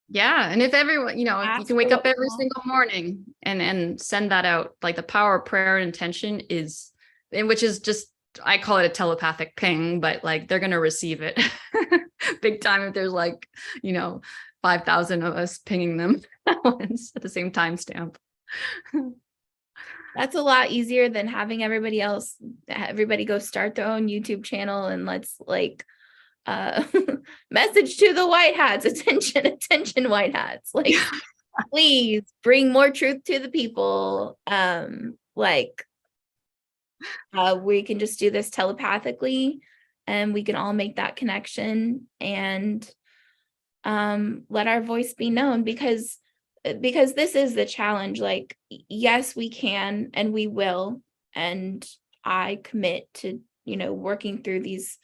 Yeah. And if everyone, if you can wake up every single morning and send that out, like the power of prayer and intention which is just, I call it a telepathic ping, but like they're going to receive it big time if there's 5,000 of us pinging them at once at the same timestamp. That's a lot easier than having everybody go start their own YouTube channel and let's message to the white hats, attention white hats, please bring more truth to the people. We can just do this telepathically, and we can all make that connection and let our voice be known, because this is the challenge. Yes, we can and we will, and I commit to working through these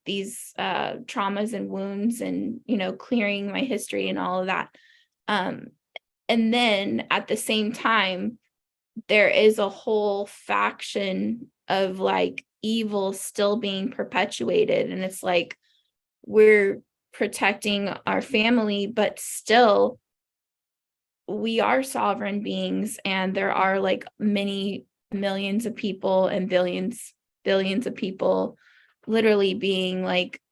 traumas and wounds, and clearing my history and all of that, and then at the same time there is a whole faction of evil still being perpetuated, and it's we're protecting our family, but still we are sovereign beings, and there are many millions of people and billions of people literally being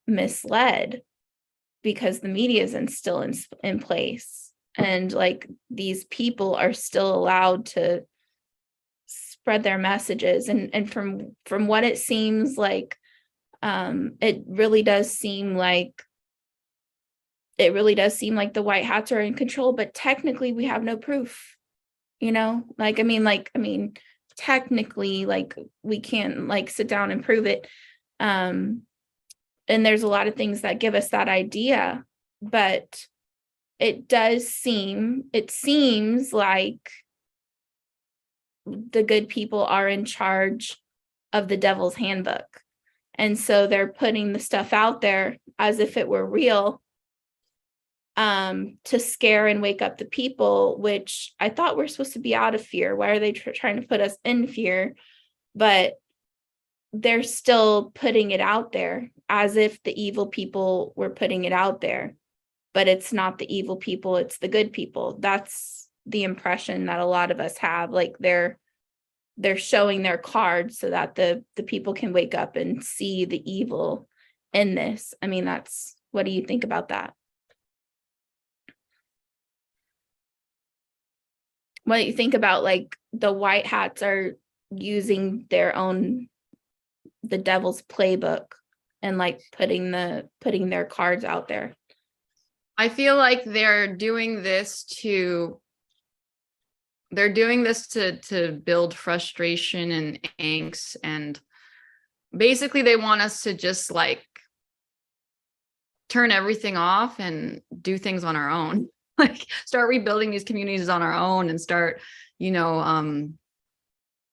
misled because the media isn't still in place, and these people are still allowed to spread their messages, and from what it seems it really does seem like the white hats are in control, but technically we have no proof, technically we can't sit down and prove it. And there's a lot of things that give us that idea, but it seems like the good people are in charge of the devil's handbook. And so they're putting the stuff out there as if it were real, to scare and wake up the people, which I thought we're supposed to be out of fear. Why are they trying to put us in fear? But they're still putting it out there as if the evil people were putting it out there, but it's not the evil people, it's the good people. That's the impression that a lot of us have. They're showing their cards so that the people can wake up and see the evil in this. What do you think about that? What do you think about the white hats are using the devil's playbook and putting their cards out there? I feel like they're doing this to build frustration and angst, and basically they want us to just turn everything off and do things on our own, start rebuilding these communities on our own, and start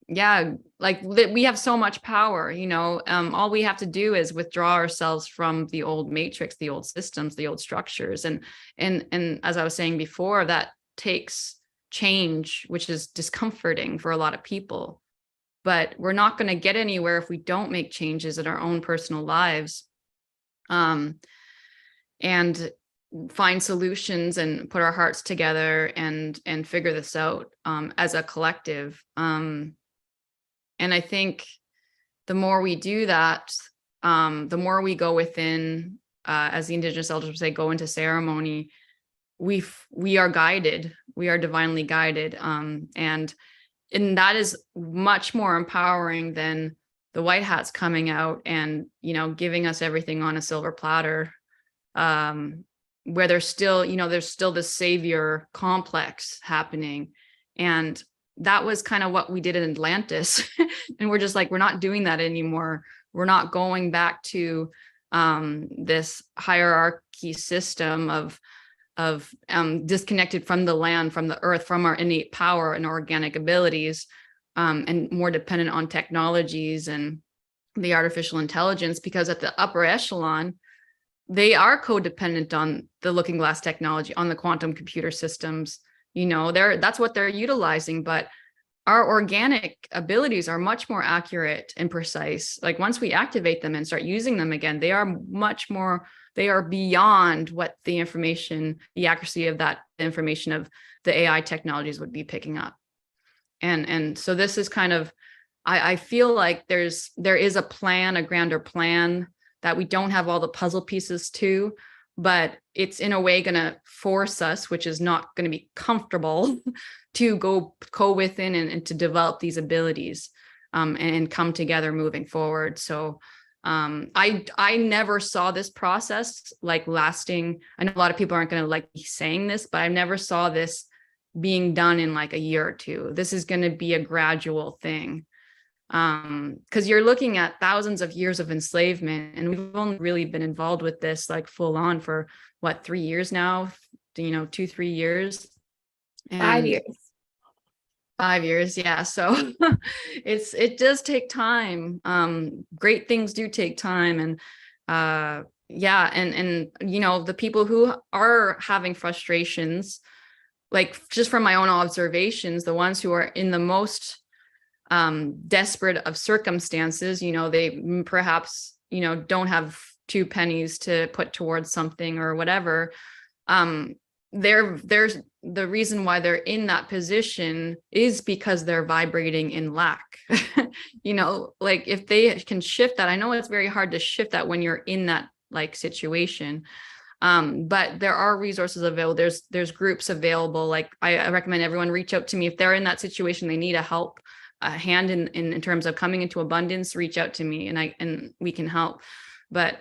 yeah, like we have so much power, all we have to do is withdraw ourselves from the old matrix, the old systems, the old structures. And as I was saying before, that takes change, which is discomforting for a lot of people. But we're not going to get anywhere if we don't make changes in our own personal lives, and find solutions and put our hearts together and figure this out as a collective. And I think the more we do that, the more we go within, as the Indigenous elders would say, go into ceremony, we are guided, we are divinely guided. And that is much more empowering than the white hats coming out and, giving us everything on a silver platter, where there's still the savior complex happening. And that was kind of what we did in Atlantis. And we're just like, we're not doing that anymore. We're not going back to this hierarchy system of disconnected from the land, from the earth, from our innate power and organic abilities, and more dependent on technologies and the artificial intelligence, because at the upper echelon, they are codependent on the looking glass technology, on the quantum computer systems. That's what they're utilizing. But our organic abilities are much more accurate and precise. Like once we activate them and start using them again, they are beyond what the accuracy of that information of the AI technologies would be picking up. And so this is kind of, I feel like there is a plan, a grander plan that we don't have all the puzzle pieces to, but it's in a way going to force us, which is not going to be comfortable, to go within and to develop these abilities, and come together moving forward. So I never saw this process like lasting. I know a lot of people aren't going to like me saying this, but I never saw this being done in like a year or two. This is going to be a gradual thing. Because you're looking at thousands of years of enslavement, and we've only really been involved with this like full on for what, 3 years now, 2-3 years, and 5 years. 5 years, yeah. So it does take time. Great things do take time, and yeah, and the people who are having frustrations, like just from my own observations, the ones who are in the most desperate of circumstances, they perhaps don't have 2 pennies to put towards something or whatever. There's the reason why they're in that position is because they're vibrating in lack. Like if they can shift that, I know it's very hard to shift that when you're in that like situation. But there are resources available. There's groups available. Like I recommend everyone reach out to me if they're in that situation, they need a hand in terms of coming into abundance, reach out to me and we can help. But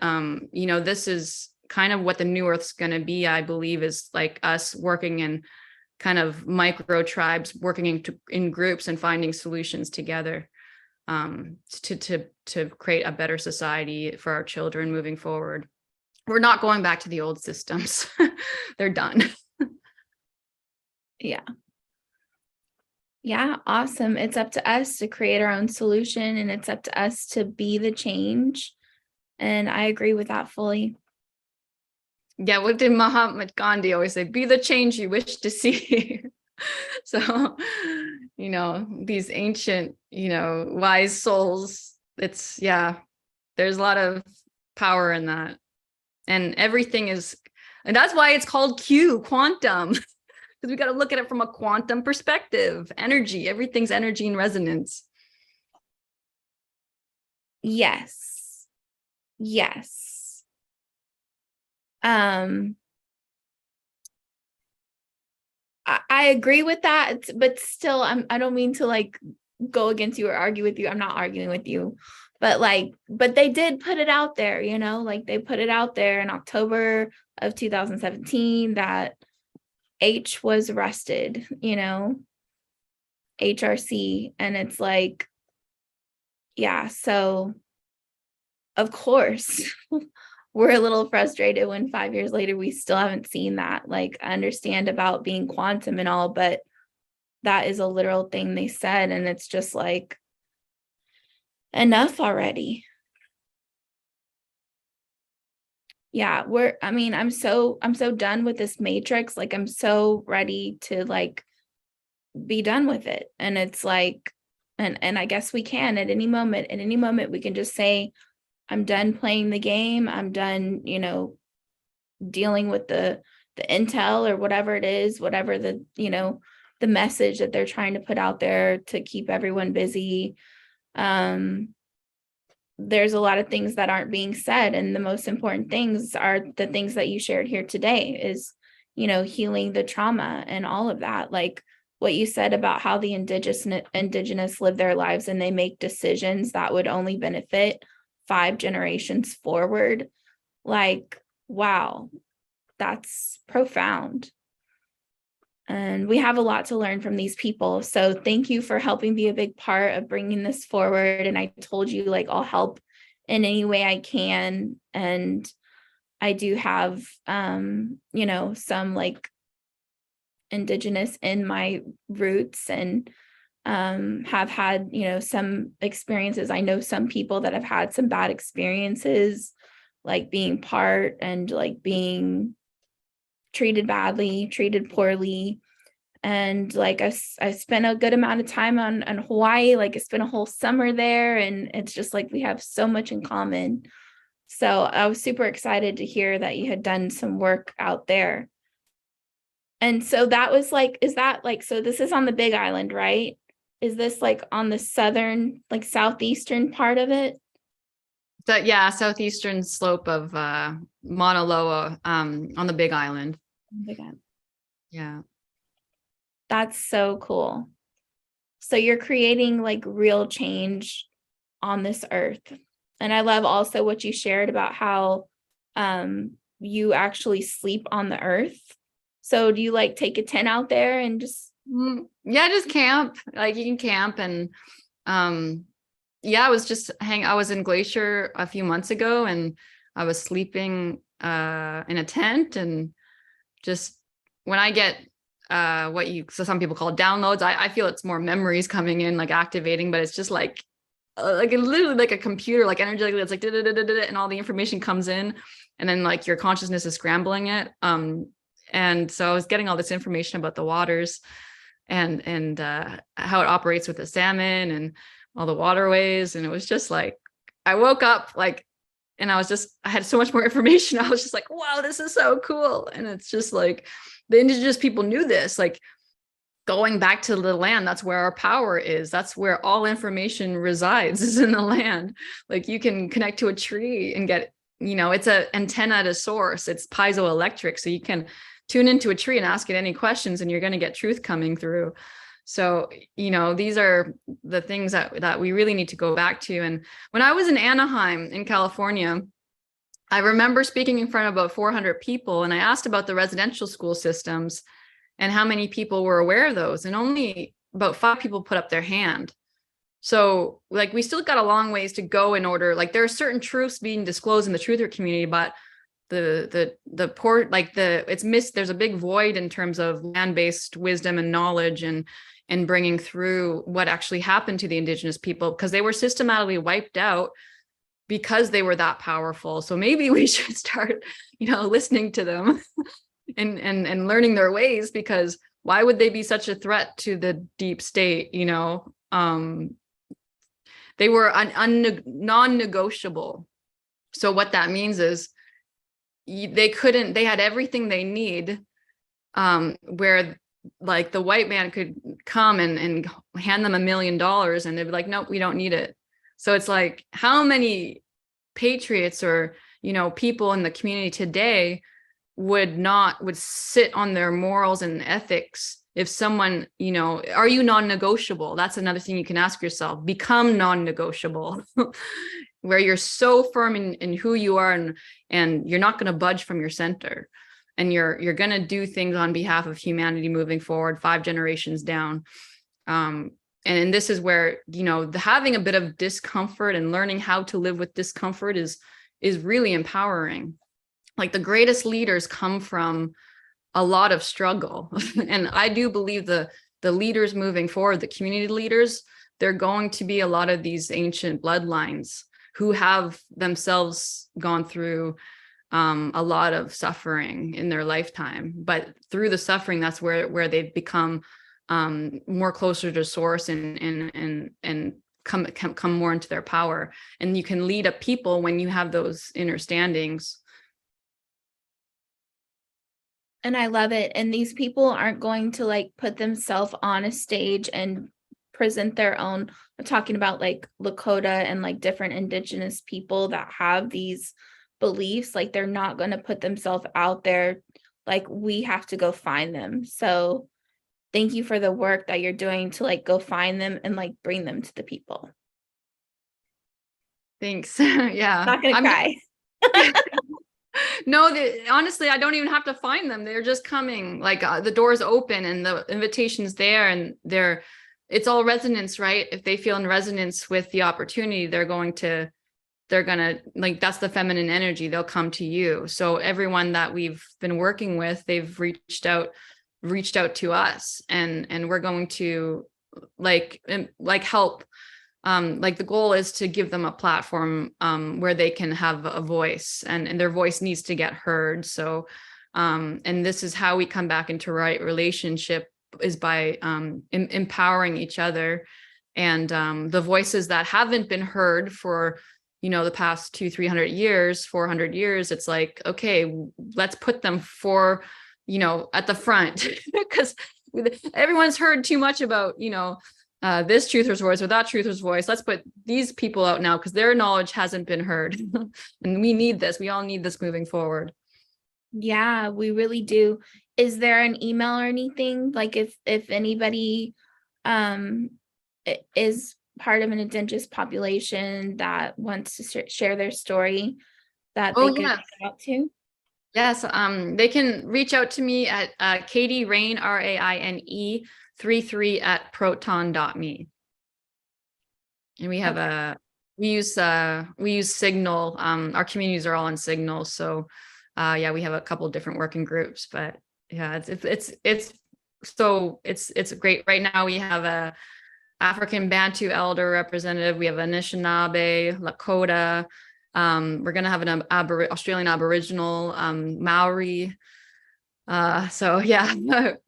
this is kind of what the new earth's going to be, I believe, is like us working in kind of micro tribes, working in groups and finding solutions together, to create a better society for our children moving forward. We're not going back to the old systems. They're done. Yeah, awesome. It's up to us to create our own solution, and it's up to us to be the change. And I agree with that fully. Yeah, what did Mahatma Gandhi always say? Be the change you wish to see. So, these ancient, wise souls, there's a lot of power in that. And everything is, and that's why it's called quantum. Because we got to look at it from a quantum perspective. Energy, everything's energy and resonance. Yes. I agree with that, but still, I don't mean to like go against you or argue with you. I'm not arguing with you, but they did put it out there, like they put it out there in October of 2017 that H was arrested, HRC. And it's like, yeah, so of course we're a little frustrated when 5 years later we still haven't seen that. Like, I understand about being quantum and all, but that is a literal thing they said. And it's just like, enough already. Yeah, I'm so done with this matrix. Like, I'm so ready to like be done with it. And it's like, and I guess we can at any moment we can just say, I'm done playing the game. I'm done, dealing with the intel or whatever it is, whatever the, the message that they're trying to put out there to keep everyone busy. There's a lot of things that aren't being said. And the most important things are the things that you shared here today is, healing the trauma and all of that. Like what you said about how the indigenous live their lives and they make decisions that would only benefit 5 generations forward. Like, wow, that's profound. And we have a lot to learn from these people. So thank you for helping be a big part of bringing this forward. And I told you, like, I'll help in any way I can. And I do have, some like indigenous in my roots and have had, some experiences. I know some people that have had some bad experiences, like being part and like being treated badly, treated poorly. And like I spent a good amount of time on Hawaii. Like I spent a whole summer there, and it's just like we have so much in common. So I was super excited to hear that you had done some work out there. And so that was like, is that like, so this is on the Big Island, right? Is this like on the southern, like southeastern part of it? So yeah, southeastern slope of Mauna Loa, on the Big Island. Big Island. Yeah. That's so cool. So you're creating like real change on this earth. And I love also what you shared about how you actually sleep on the earth. So do you like take a tent out there and just just camp? Like you can camp. And I was in Glacier a few months ago, and I was sleeping in a tent. And just when I get so some people call downloads, I feel it's more memories coming in, like activating, but it's just like literally like a computer, like energetically, it's like and all the information comes in, and then like your consciousness is scrambling it. And so I was getting all this information about the waters and how it operates with the salmon and all the waterways. And it was just like, I woke up like, and I had so much more information. I was just like, wow, this is so cool. And it's just like, the indigenous people knew this, like going back to the land, that's where our power is. That's where all information resides, is in the land. Like you can connect to a tree and get, it's an antenna at a source. It's piezoelectric. So you can tune into a tree and ask it any questions, and you're going to get truth coming through. So, these are the things that we really need to go back to. And when I was in Anaheim in California, I remember speaking in front of about 400 people, and I asked about the residential school systems and how many people were aware of those. And only about 5 people put up their hand. So like, we still got a long ways to go in order, like there are certain truths being disclosed in the truther community, but the port, like it's missed. There's a big void in terms of land-based wisdom and knowledge and bringing through what actually happened to the indigenous people, because they were systematically wiped out because they were that powerful. So maybe we should start, listening to them and learning their ways, because why would they be such a threat to the deep state? They were non-negotiable. So what that means is they had everything they need, where like the white man could come and hand them $1 million and they'd be like, nope, we don't need it. So it's like, how many patriots or, people in the community today would sit on their morals and ethics if someone, are you non-negotiable? That's another thing you can ask yourself. Become non-negotiable, where you're so firm in who you are and you're not going to budge from your center, and you're going to do things on behalf of humanity moving forward 5 generations down. And this is where, having a bit of discomfort and learning how to live with discomfort is really empowering. Like the greatest leaders come from a lot of struggle. And I do believe the the leaders moving forward, the community leaders, they're going to be a lot of these ancient bloodlines who have themselves gone through a lot of suffering in their lifetime. But through the suffering, that's where they've become more closer to source and come more into their power. And you can lead a people when you have those understandings. And I love it. And these people aren't going to like put themselves on a stage and present their own. I'm talking about like Lakota and like different Indigenous people that have these beliefs. Like they're not going to put themselves out there. Like we have to go find them. So thank you for the work that you're doing to like go find them and like bring them to the people. Thanks. Yeah. Not gonna cry. No, honestly, I don't even have to find them. They're just coming. Like the door's open and the invitation's there, and it's all resonance, right? If they feel in resonance with the opportunity, they're gonna like, that's the feminine energy. They'll come to you. So everyone that we've been working with, they've reached out to us, and we're going to like help. Like the goal is to give them a platform where they can have a voice, and their voice needs to get heard. So, and this is how we come back into right relationship, is by empowering each other, and the voices that haven't been heard for, the past 200-300 years, 400 years. It's like, okay, let's put them at the front, because everyone's heard too much about, this truther's voice or that truther's voice. Let's put these people out now because their knowledge hasn't been heard. And we need this. We all need this moving forward. Yeah, we really do. Is there an email or anything? Like if anybody is part of an Indigenous population that wants to share their story, that they can reach out to? Yes, they can reach out to me at Katie Raine, Raine 33 at proton.me. And we have we use Signal. Our communities are all on Signal. So we have a couple of different working groups, but yeah, it's great. Right now we have a African Bantu elder representative. We have Anishinaabe, Lakota. We're going to have an Australian Aboriginal, Maori. So yeah,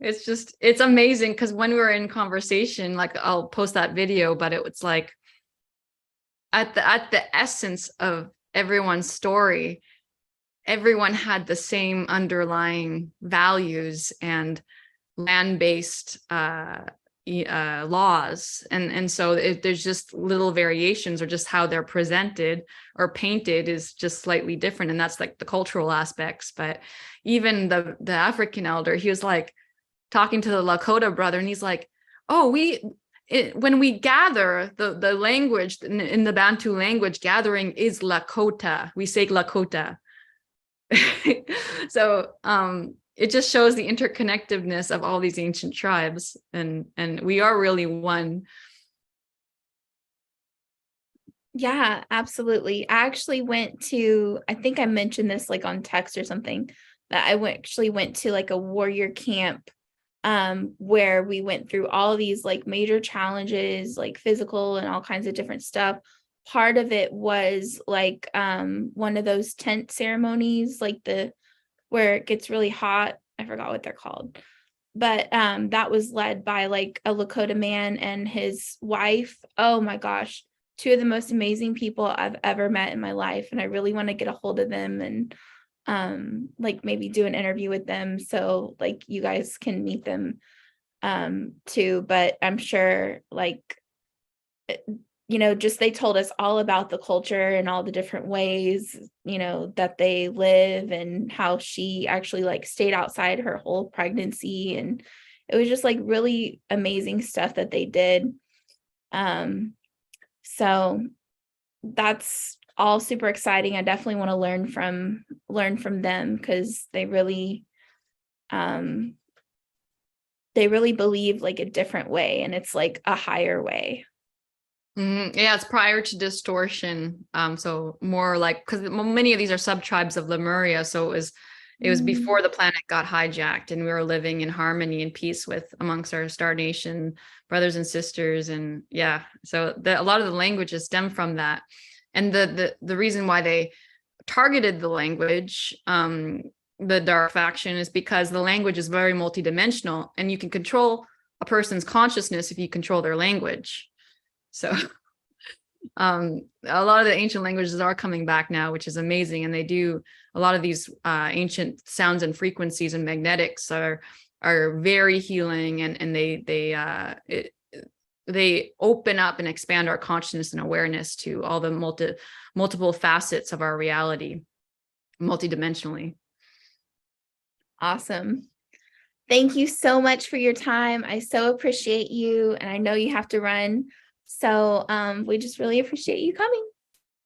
it's amazing, because when we were in conversation, like I'll post that video, but it was like at the essence of everyone's story, everyone had the same underlying values and land-based laws, and so there's just little variations, or just how they're presented or painted is just slightly different, and that's like the cultural aspects. But even the African elder, he was like talking to the Lakota brother, and he's like, oh, when we gather, the language in the Bantu language, gathering is Lakota. We say Lakota. So it just shows the interconnectedness of all these ancient tribes, and we are really one. Yeah, absolutely. I actually went to, I think I mentioned this like on text or something, that I actually went to like a warrior camp where we went through all of these like major challenges, like physical and all kinds of different stuff. Part of it was like one of those tent ceremonies, like where it gets really hot. I forgot what they're called. But that was led by like a Lakota man and his wife. Oh my gosh, two of the most amazing people I've ever met in my life. And I really want to get a hold of them and like maybe do an interview with them, so like you guys can meet them too. But I'm sure like, just they told us all about the culture and all the different ways, that they live, and how she actually like stayed outside her whole pregnancy. And it was just like really amazing stuff that they did. So that's all super exciting. I definitely want to learn from them, because they really believe like a different way, and it's like a higher way. Yeah, it's prior to distortion. So more like, because many of these are sub tribes of Lemuria, so It was before the planet got hijacked, and we were living in harmony and peace with amongst our Star Nation brothers and sisters. And yeah, so a lot of the languages stem from that. And the reason why they targeted the language, the dark faction, is because the language is very multidimensional, and you can control a person's consciousness if you control their language. So a lot of the ancient languages are coming back now, which is amazing. And they do a lot of these ancient sounds and frequencies and magnetics are very healing, and they open up and expand our consciousness and awareness to all the multiple facets of our reality, multidimensionally. Awesome. Thank you so much for your time. I so appreciate you, and I know you have to run. So we just really appreciate you coming.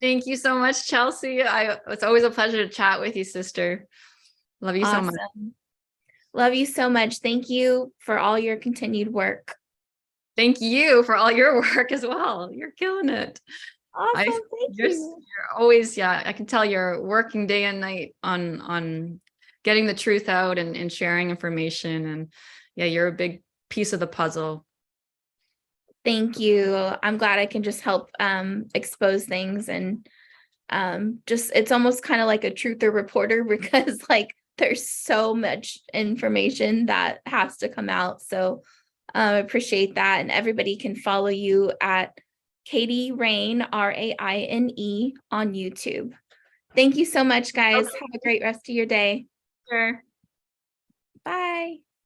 Thank you so much, Chelsea. It's always a pleasure to chat with you, sister. Love you so much. Love you so much. Thank you for all your continued work. Thank you for all your work as well. You're killing it. Awesome. Thank you. You're always, I can tell you're working day and night on getting the truth out and sharing information. And yeah, you're a big piece of the puzzle. Thank you. I'm glad I can just help expose things, and just, it's almost kind of like a truther reporter, because like there's so much information that has to come out. So I appreciate that. And everybody can follow you at Katie Raine, Raine, on YouTube. Thank you so much, guys. Okay. Have a great rest of your day. Sure. Bye.